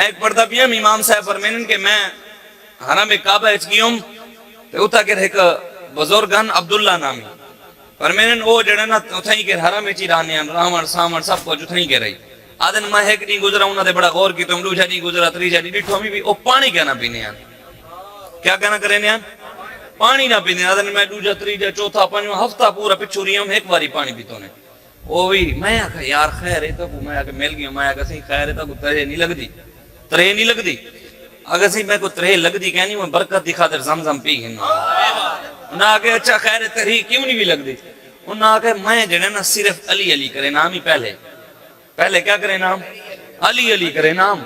ایک پڑھتا پیا امام صاحب فرمینن کہ میں حرم کعبہ اچ گیوم تے اتھا کہ ایک بزرگن عبداللہ نامی فرمینن او جڑے نا اتھائی کہ حرم اچ رانیاں راون سامن سب کچھ اتھائی کہ رہی آدن میں ایک نہیں گزرا انہاں دے بڑا غور کی تم دوجا نہیں گزرا تریجا نہیں ڈٹھو بھی او پانی کہنا پینے ہیں کیا کہنا کرے ہیں پانی نہ پینے آدن میں دوجا تریجا چوتھا پنجواں ہفتہ پورا پچھوری ہم ایک باری پانی پیتو نے او بھی میں آکھا یار خیر ہے تو میں آکھا مل گیا میں آکھا سی خیر ہے تو ترے نہیں لگ دی اگر سی میں کو ترے لگ دی کہنی میں برکت دی خاطر زمزم پی گئی انہاں آکھا اچھا خیر ہے ترے کیوں نہیں بھی لگ دی انہاں آکھا میں جڑے نا صرف علی کرے نام ہی پہلے کیا کرے نام علی کرے نام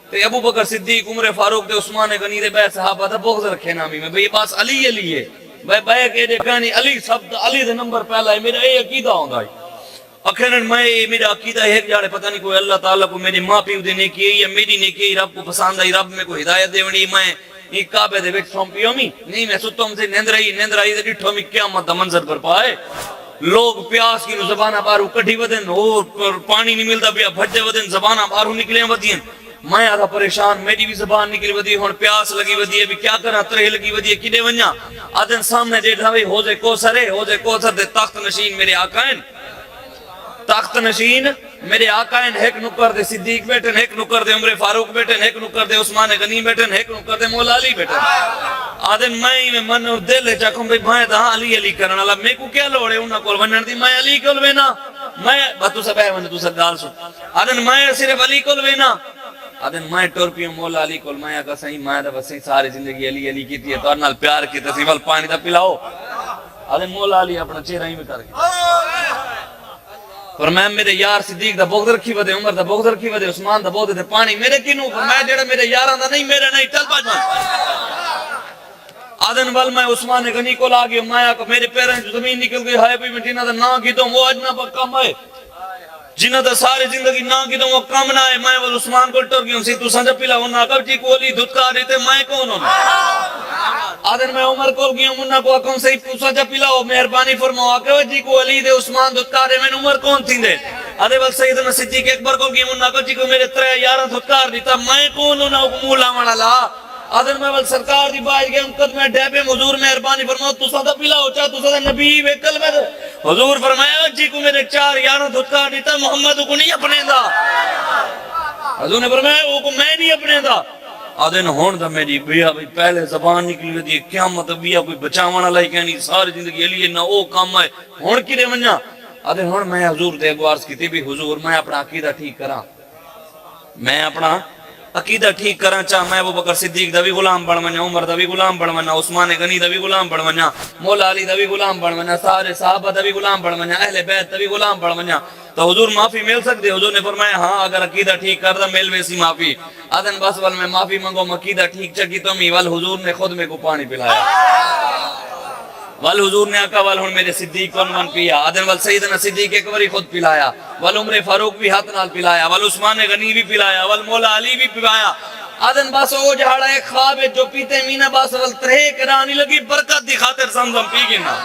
تے ابو بکر صدیق عمر فاروق تے عثمان غنی دے بے صحابہ دا بغض رکھے نامی میں بھئی بس علی ہے بھئی بے کہ دے کہانی علی سب علی دے نمبر پہلا ہے میرا یہ عقیدہ ہوندا ہے اکھنن میں میرا عقیدہ ہے جاڑے پتہ نہیں کوئی اللہ تعالیٰ کو میری ماں پیو دے نیکی ہے یا میری نیکی رب کو پسند آئی رب میں کو ہدایت دے ونی میں یہ کعبے دے وچ سونپیو می نہیں میں ستوں سے نیند رہی دے ڈٹھو می قیامت دا منظر پر پائے لوگ پیاس کی زبانہ بارو کٹھی ودن اور پانی نہیں ملتا پیا بھجے ودن زبانہ بارو نکلے ودین میں آدھا پریشان میری بھی زبان نکلی ودی ہون پیاس لگی ودی ہے بھی کیا کرنا ترہ لگی ودی ہے کدے ونیا آدھن سامنے دیکھا بھی حوض کوثر دے تخت نشین میرے آقائن تخت نشین میرے آقائن ایک نکر دے صدیق بیٹن ایک نکر دے عمر فاروق بیٹن ایک نکر دے عثمان غنی بیٹن ایک نکر دے مولا علی بیٹن آدھن میں من اور دل ہے چاکوں بھئی میں دہاں علی کرنا اللہ میں کو کیا لوڑے انہاں کول ونن دی میں علی کول وینا میں باتو سب ہے ونن تو سب گال سو آدھن میں صرف علی کول وینا آدھن میں ٹورپیوں مولا علی کول میں آگا صحیح میں دا بس ساری زندگی علی کیتی ہے تو نال پیار کی تصیفل پانی دا پلاؤ آدھن مولا علی اپنا چہرہ ہی میں کر گیا فرمایا میرے یار صدیق دا بغض رکھی ودے عمر دا بغض رکھی ودے عثمان دا بغض دے پانی میرے کینوں فرمایا جڑا میرے یاراں دا نہیں میرے نہیں چل پاج آدن وال میں عثمان غنی کو لا گیا میں آکا میرے پیریں جو زمین نکل گئی ہائے بھی میں جنہ دا نا کی دوں وہ اجنا پا کم ہے جنہ دا ساری زندگی نا کی دوں وہ کم نہ ہے میں وہ عثمان کو ٹر گیا سی تو سنجا پلا ہونا کب جی کو علی دھتکا رہے تھے میں کون ہونا آدن میں عمر کو گیا منہ کو اکم سے تو سنجا پلا ہو مہربانی فرماؤ آکے جی کو علی دے عثمان دھتکا رہے میں عمر کون تھی دے آدھے وقت سیدنا صدیق اکبر کو گیا منہ کو جی کو میرے ترے یارہ دھتکار دیتا میں کون ہونا مولا مانا لا آدھر میں بل سرکار دی باج گئے امکت میں ڈیپے حضور مہربانی فرماؤ تو سادہ پلا ہو چاہ تو سادہ نبی ویکل میں حضور فرمایا جی کو میرے چار یاروں دھتکار دیتا محمد کو نہیں اپنے دا حضور نے فرمایا وہ کو میں نہیں اپنے دا آدھن ہون دا میری بیا بھی پہلے زبان نکلی دی قیامت بیا کوئی بچاوانا لائی کہنی ساری زندگی علیہ نہ او کام ہے ہون کی رے منیا آدھن ہون میں حضور دے گوارس کی تھی بھی حضور میں اپنا عقیدہ ٹھیک کرا میں اپنا عقیدہ ٹھیک کرنا چاہ میں ابو بکر صدیق دا بھی غلام بڑھ منیا عمر دا بھی غلام بڑھ منیا عثمان غنی دا بھی غلام بڑھ منیا مولا علی دا بھی غلام بڑھ منیا سارے صحابہ دا بھی غلام بڑھ منیا اہل بیت دا بھی غلام بڑھ منیا تو حضور معافی مل سکتے حضور نے فرمایا ہاں اگر عقیدہ ٹھیک کر دا مل ویسی معافی آدھن بس وال میں معافی منگو عقیدہ ٹھیک چکی تو می وال حضور نے خود میں کو پانی پلایا وال حضور نے آقا وال ہن میرے صدیق کو من پیا آدھن وال سیدنا صدیق ایک باری خود پلایا وال عمر فاروق بھی ہاتھ نال پلایا وال عثمان غنی بھی پلایا وال مولا علی بھی پلایا آدھن باس او جہاڑا ایک خواب ہے جو پیتے مینا باس وال ترے کرانی لگی برکت دی خاطر زمزم پی گنا